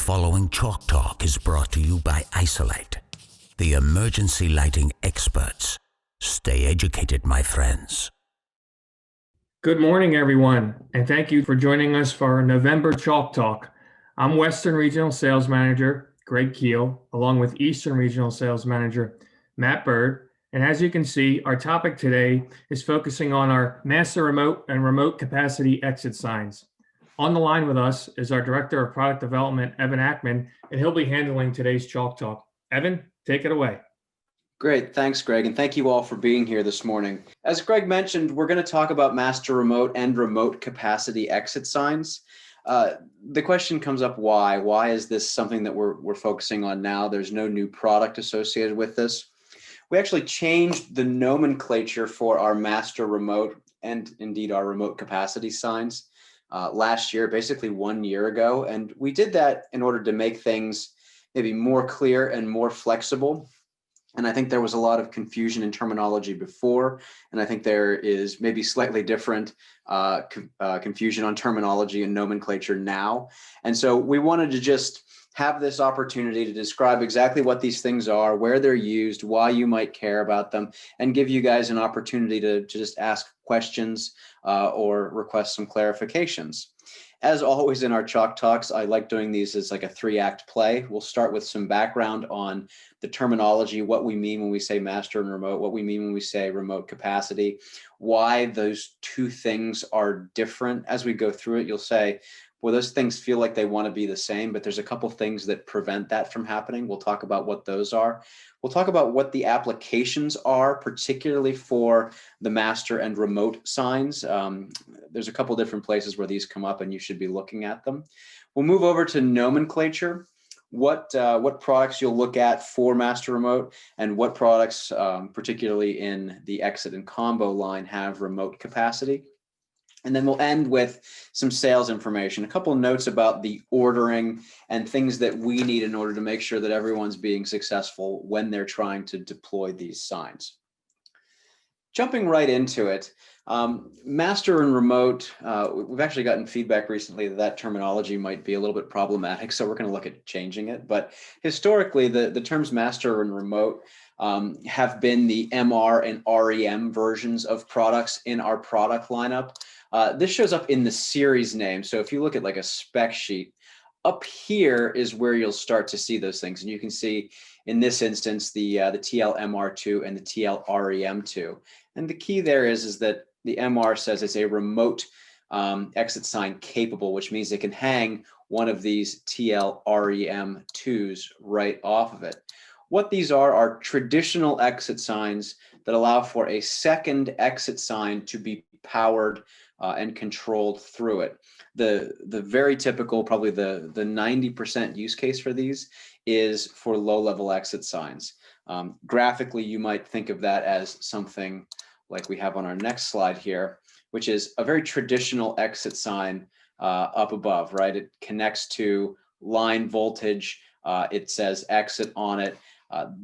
following Chalk Talk is brought to you by Isolite, the emergency lighting experts. Stay educated, my friends. Good morning, everyone, and thank you for joining us for our November Chalk Talk. I'm Western Regional Sales Manager Greg Keel, along with Eastern Regional Sales Manager Matt Bird. And as you can see, our topic today is focusing on our master remote and remote capacity exit signs. On the line with us is our Director of Product Development, Evan Ackman, and he'll be handling today's Chalk Talk. Evan, take it away. Great. Thanks, Greg. And thank you all for being here this morning. As Greg mentioned, we're going to talk about master remote and remote capacity exit signs. The question comes up, why? Why is this something that we're focusing on now? There's no new product associated with this. We actually changed the nomenclature for our master remote and indeed our remote capacity signs last year, basically 1 year ago. And we did that in order to make things maybe more clear and more flexible. And I think there was a lot of confusion in terminology before, and I think there is maybe slightly different confusion on terminology and nomenclature now. And so we wanted to just have this opportunity to describe exactly what these things are, where they're used, why you might care about them, and give you guys an opportunity to just ask questions or request some clarifications. As always in our Chalk Talks, I like doing these as like a 3-act play. We'll start with some background on the terminology, what we mean when we say master and remote, what we mean when we say remote capacity, why those two things are different. As we go through it, you'll say, well, those things feel like they want to be the same, but there's a couple things that prevent that from happening. We'll talk about what those are. We'll talk about what the applications are, particularly for the master and remote signs. There's a couple different places where these come up and you should be looking at them. We'll move over to nomenclature, what products you'll look at for master remote and what products, particularly in the exit and combo line, have remote capacity. And then we'll end with some sales information, a couple of notes about the ordering and things that we need in order to make sure that everyone's being successful when they're trying to deploy these signs. Jumping right into it, master and remote, we've actually gotten feedback recently that terminology might be a little bit problematic, so we're going to look at changing it. But historically, the terms master and remote have been the MR and REM versions of products in our product lineup. This shows up in the series name. So if you look at like a spec sheet, up here is where you'll start to see those things. And you can see in this instance, the TL-MR2 and the TL-REM2. And the key there is that the MR says it's a remote exit sign capable, which means it can hang one of these TL-REM2s right off of it. What these are traditional exit signs that allow for a second exit sign to be powered and controlled through it. The very typical, probably the 90% use case for these is for low-level exit signs. Graphically, you might think of that as something like we have on our next slide here, which is a very traditional exit sign up above, right? It connects to line voltage. It says exit on it.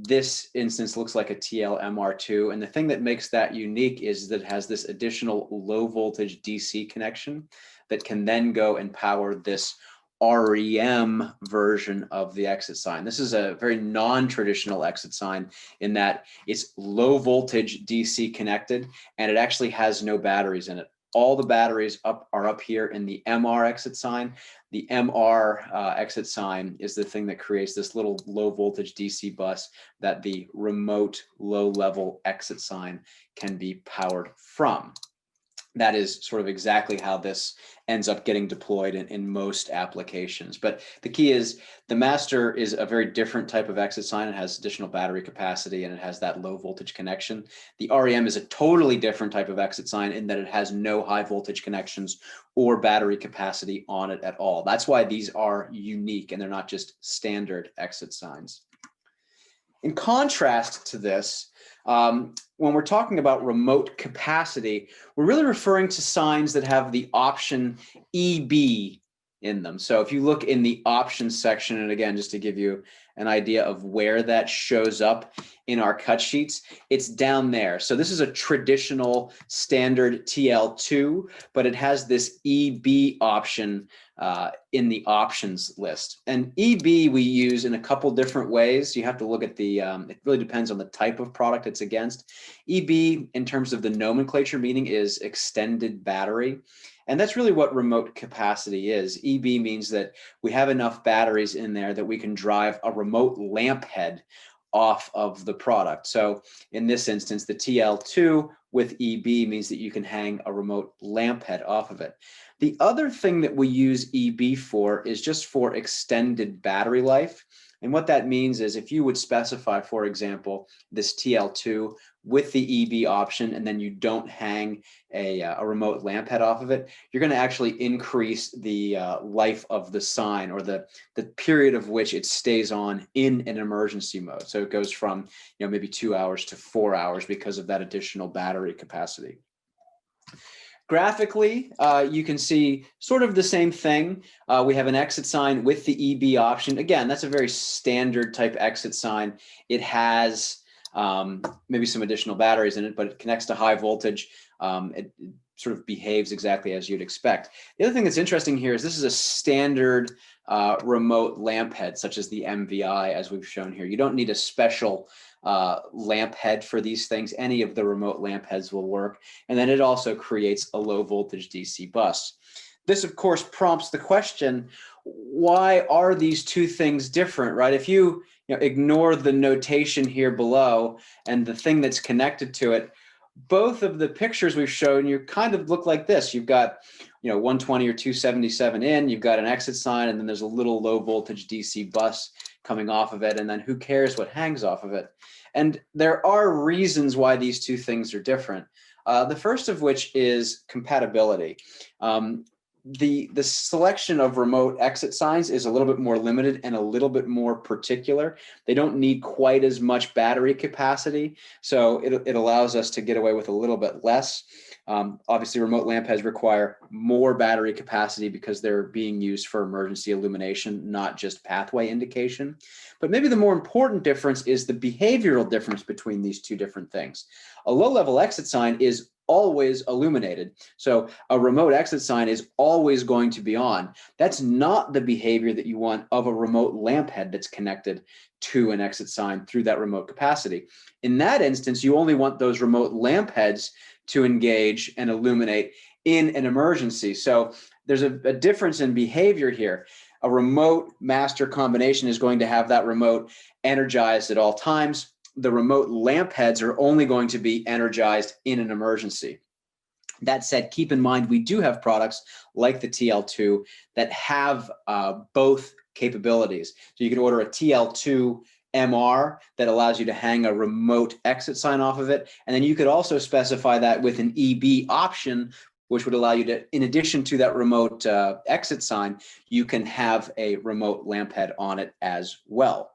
This instance looks like a TL-MR2, and the thing that makes that unique is that it has this additional low voltage DC connection that can then go and power this REM version of the exit sign. This is a very non-traditional exit sign in that it's low voltage DC connected, and it actually has no batteries in it. All the batteries are up here in the MR exit sign. The MR exit sign is the thing that creates this little low voltage DC bus that the remote low level exit sign can be powered from. That is sort of exactly how this ends up getting deployed in most applications. But the key is the master is a very different type of exit sign. It has additional battery capacity and it has that low voltage connection. The REM is a totally different type of exit sign in that it has no high voltage connections or battery capacity on it at all. That's why these are unique and they're not just standard exit signs. In contrast to this, when we're talking about remote capacity, we're really referring to signs that have the option EB in them. So if you look in the options section, and again, just to give you an idea of where that shows up in our cut sheets, it's down there. So this is a traditional standard TL2, but it has this EB option in the options list. And EB we use in a couple different ways. You have to look at the, it really depends on the type of product it's against. EB in terms of the nomenclature meaning is extended battery. And that's really what remote capacity is. EB means that we have enough batteries in there that we can drive a remote lamp head off of the product. So in this instance, the TL2 with EB means that you can hang a remote lamp head off of it. The other thing that we use EB for is just for extended battery life. And what that means is if you would specify, for example, this TL2 with the EB option, and then you don't hang a remote lamp head off of it, you're going to actually increase the life of the sign, or the period of which it stays on in an emergency mode. So it goes from maybe 2 hours to 4 hours because of that additional battery capacity. Graphically, you can see sort of the same thing. We have an exit sign with the EB option. Again, that's a very standard type exit sign. It has maybe some additional batteries in it, but it connects to high voltage. It sort of behaves exactly as you'd expect. The other thing that's interesting here is this is a standard remote lamp head, such as the MVI, as we've shown here. You don't need a special lamp head for these things. Any of the remote lamp heads will work. And then it also creates a low voltage DC bus. This, of course, prompts the question, why are these two things different, right? If you ignore the notation here below and the thing that's connected to it, both of the pictures we've shown you kind of look like this. You've got 120 or 277 in, you've got an exit sign, and then there's a little low voltage DC bus coming off of it, and then who cares what hangs off of it? And there are reasons why these two things are different. The first of which is compatibility. The selection of remote exit signs is a little bit more limited and a little bit more particular. They don't need quite as much battery capacity, so it allows us to get away with a little bit less. Obviously, remote lamp heads require more battery capacity because they're being used for emergency illumination, not just pathway indication. But maybe the more important difference is the behavioral difference between these two different things. A low-level exit sign is always illuminated. So a remote exit sign is always going to be on. That's not the behavior that you want of a remote lamp head that's connected to an exit sign through that remote capacity. In that instance, you only want those remote lamp heads to engage and illuminate in an emergency. So there's a difference in behavior here. A remote master combination is going to have that remote energized at all times. The remote lamp heads are only going to be energized in an emergency. That said, keep in mind, we do have products like the TL2 that have both capabilities. So you can order a TL2 MR that allows you to hang a remote exit sign off of it. And then you could also specify that with an EB option, which would allow you to, in addition to that remote exit sign, you can have a remote lamp head on it as well.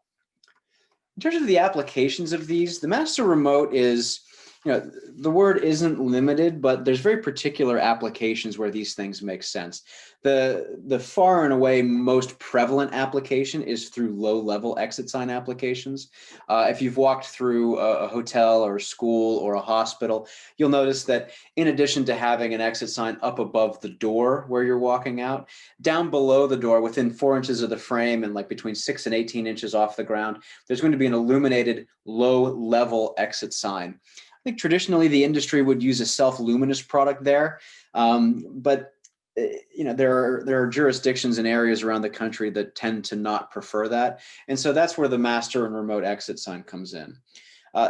In terms of the applications of these, the master remote is, the word isn't limited, but there's very particular applications where these things make sense. The far and away most prevalent application is through low-level exit sign applications. If you've walked through a hotel or a school or a hospital, you'll notice that in addition to having an exit sign up above the door where you're walking out, down below the door within 4 inches of the frame and like between 6 and 18 inches off the ground, there's going to be an illuminated low-level exit sign. I think traditionally the industry would use a self-luminous product there, but there are jurisdictions and areas around the country that tend to not prefer that, and so that's where the master and remote exit sign comes in.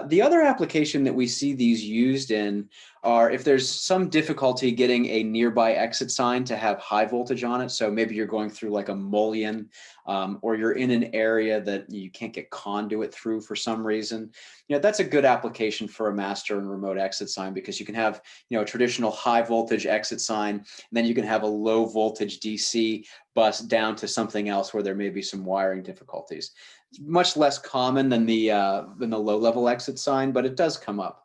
The other application that we see these used in are if there's some difficulty getting a nearby exit sign to have high voltage on it. So maybe you're going through like a mullion, or you're in an area that you can't get conduit through for some reason. That's a good application for a master and remote exit sign, because you can have a traditional high voltage exit sign, and then you can have a low voltage DC bus down to something else where there may be some wiring difficulties. It's much less common than the low-level exit sign, but it does come up.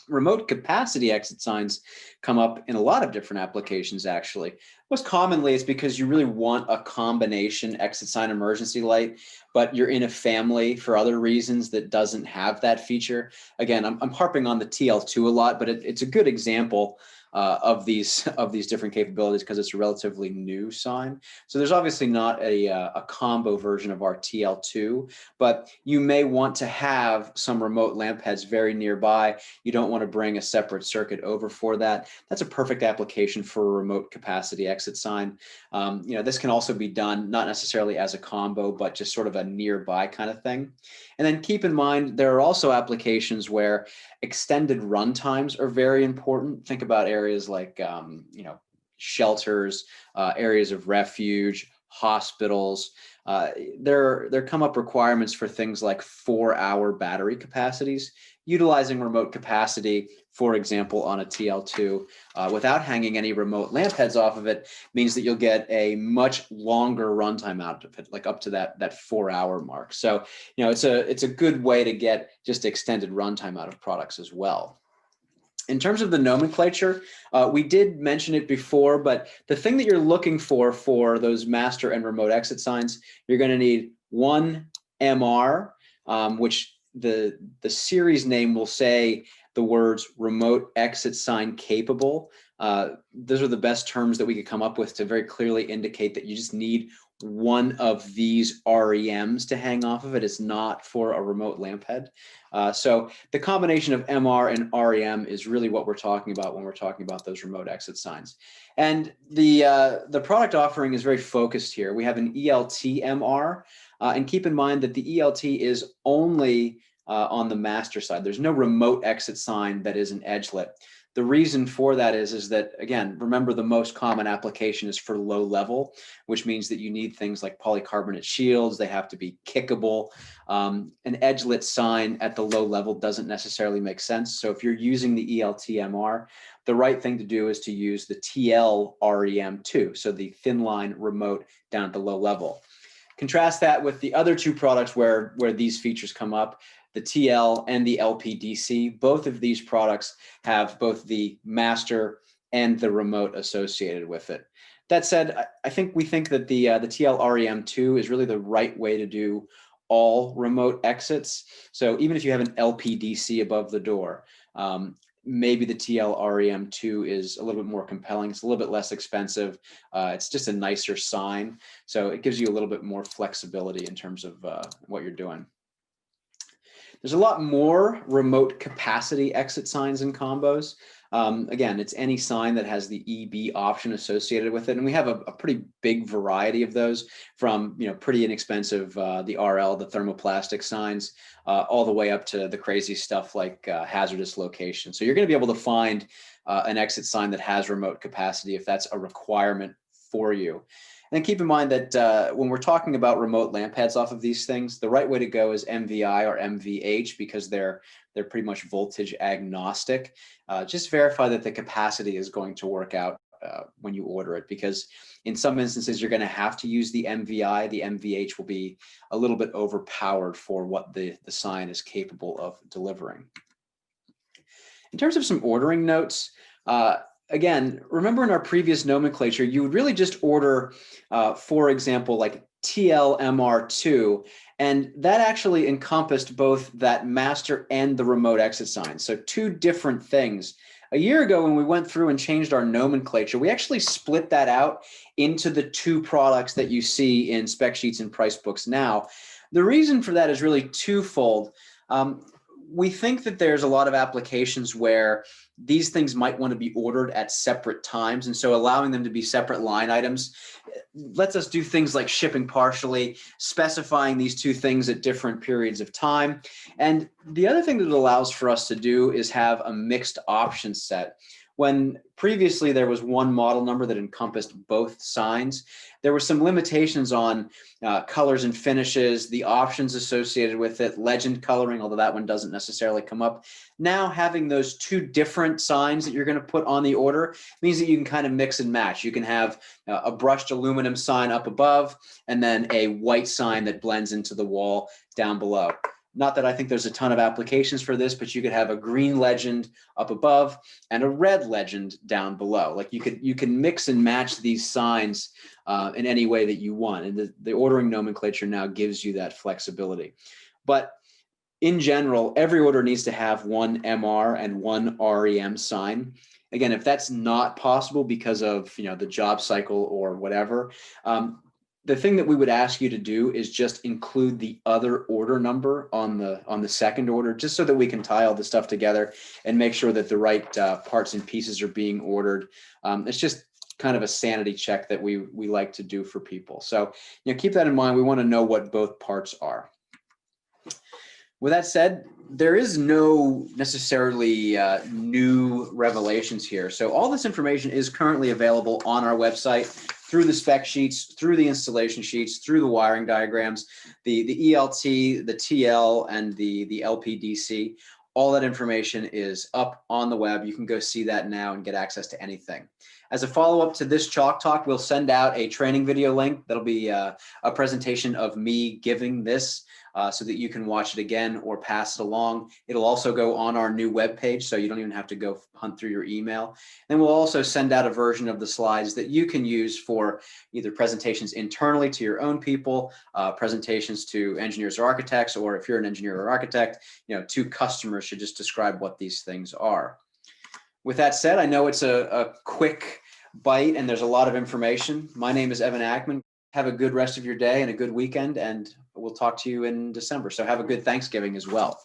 Remote capacity exit signs come up in a lot of different applications, actually. Most commonly, it's because you really want a combination exit sign emergency light, but you're in a family for other reasons that doesn't have that feature. Again, I'm harping on the TL2 a lot, but it's a good example of these different capabilities because it's a relatively new sign. So there's obviously not a combo version of our TL2, but you may want to have some remote lamp heads very nearby. You don't want to bring a separate circuit over for that. That's a perfect application for a remote capacity exit sign. This can also be done not necessarily as a combo, but just sort of a nearby kind of thing. And then keep in mind, there are also applications where extended run times are very important. Think about areas like, shelters, areas of refuge, hospitals. There come up requirements for things like 4-hour battery capacities. Utilizing remote capacity, for example, on a TL2, without hanging any remote lamp heads off of it, means that you'll get a much longer runtime out of it, like up to that 4-hour mark. So, it's a good way to get just extended runtime out of products as well. In terms of the nomenclature, we did mention it before, but the thing that you're looking for those master and remote exit signs, you're going to need one MR, which the series name will say the words remote exit sign capable. Those are the best terms that we could come up with to very clearly indicate that you just need one of these REMs to hang off of it. It's not for a remote lamp head. So the combination of MR and REM is really what we're talking about when we're talking about those remote exit signs. And the product offering is very focused here. We have an ELT MR, and keep in mind that the ELT is only on the master side. There's no remote exit sign that is an edgelet. The reason for that is that, again, remember the most common application is for low level, which means that you need things like polycarbonate shields. They have to be kickable. An edgelit sign at the low level doesn't necessarily make sense. So if you're using the ELT-MR, the right thing to do is to use the TL-REM2, so the thin line remote down at the low level. Contrast that with the other two products where these features come up, the TL and the LPDC. Both of these products have both the master and the remote associated with it. That said, we think that the TL-REM2 is really the right way to do all remote exits. So even if you have an LPDC above the door, maybe the TL-REM2 is a little bit more compelling. It's a little bit less expensive. It's just a nicer sign. So it gives you a little bit more flexibility in terms of what you're doing. There's a lot more remote capacity exit signs and combos. Again, it's any sign that has the EB option associated with it. And we have a pretty big variety of those, from pretty inexpensive, the RL, the thermoplastic signs, all the way up to the crazy stuff like hazardous location. So you're going to be able to find an exit sign that has remote capacity if that's a requirement for you. And keep in mind that when we're talking about remote lamp heads off of these things, the right way to go is MVI or MVH because they're pretty much voltage agnostic. Just verify that the capacity is going to work out when you order it, because in some instances you're going to have to use the MVI. The MVH will be a little bit overpowered for what the sign is capable of delivering. In terms of some ordering notes, again, remember in our previous nomenclature, you would really just order, for example, like TLMR2, and that actually encompassed both that master and the remote exit sign. So two different things. A year ago, when we went through and changed our nomenclature, we actually split that out into the two products that you see in spec sheets and price books now. The reason for that is really twofold. We think that there's a lot of applications where these things might want to be ordered at separate times. And so allowing them to be separate line items lets us do things like shipping partially, specifying these two things at different periods of time. And the other thing that it allows for us to do is have a mixed option set. When previously there was one model number that encompassed both signs, there were some limitations on colors and finishes, the options associated with it, legend coloring, although that one doesn't necessarily come up. Now having those two different signs that you're going to put on the order means that you can kind of mix and match. You can have a brushed aluminum sign up above and then a white sign that blends into the wall down below. Not that I think there's a ton of applications for this, but you could have a green legend up above and a red legend down below. Like you can mix and match these signs in any way that you want. And the ordering nomenclature now gives you that flexibility. But in general, every order needs to have one MR and one REM sign. Again, if that's not possible because of the job cycle or whatever, the thing that we would ask you to do is just include the other order number on the second order, just so that we can tie all the stuff together and make sure that the right parts and pieces are being ordered. It's just kind of a sanity check that we like to do for people. So keep that in mind. We want to know what both parts are. With that said, there is no necessarily new revelations here. So all this information is currently available on our website through the spec sheets, through the installation sheets, through the wiring diagrams, the ELT, the TL, and the LPDC. All that information is up on the web. You can go see that now and get access to anything. As a follow-up to this Chalk Talk, we'll send out a training video link. That'll be a presentation of me giving this so that you can watch it again or pass it along. It'll also go on our new webpage, so you don't even have to go hunt through your email. Then we'll also send out a version of the slides that you can use for either presentations internally to your own people, presentations to engineers or architects, or if you're an engineer or architect, to customers should just describe what these things are. With that said, I know it's a quick bite and there's a lot of information. My name is Evan Ackman. Have a good rest of your day and a good weekend, and we'll talk to you in December. So have a good Thanksgiving as well.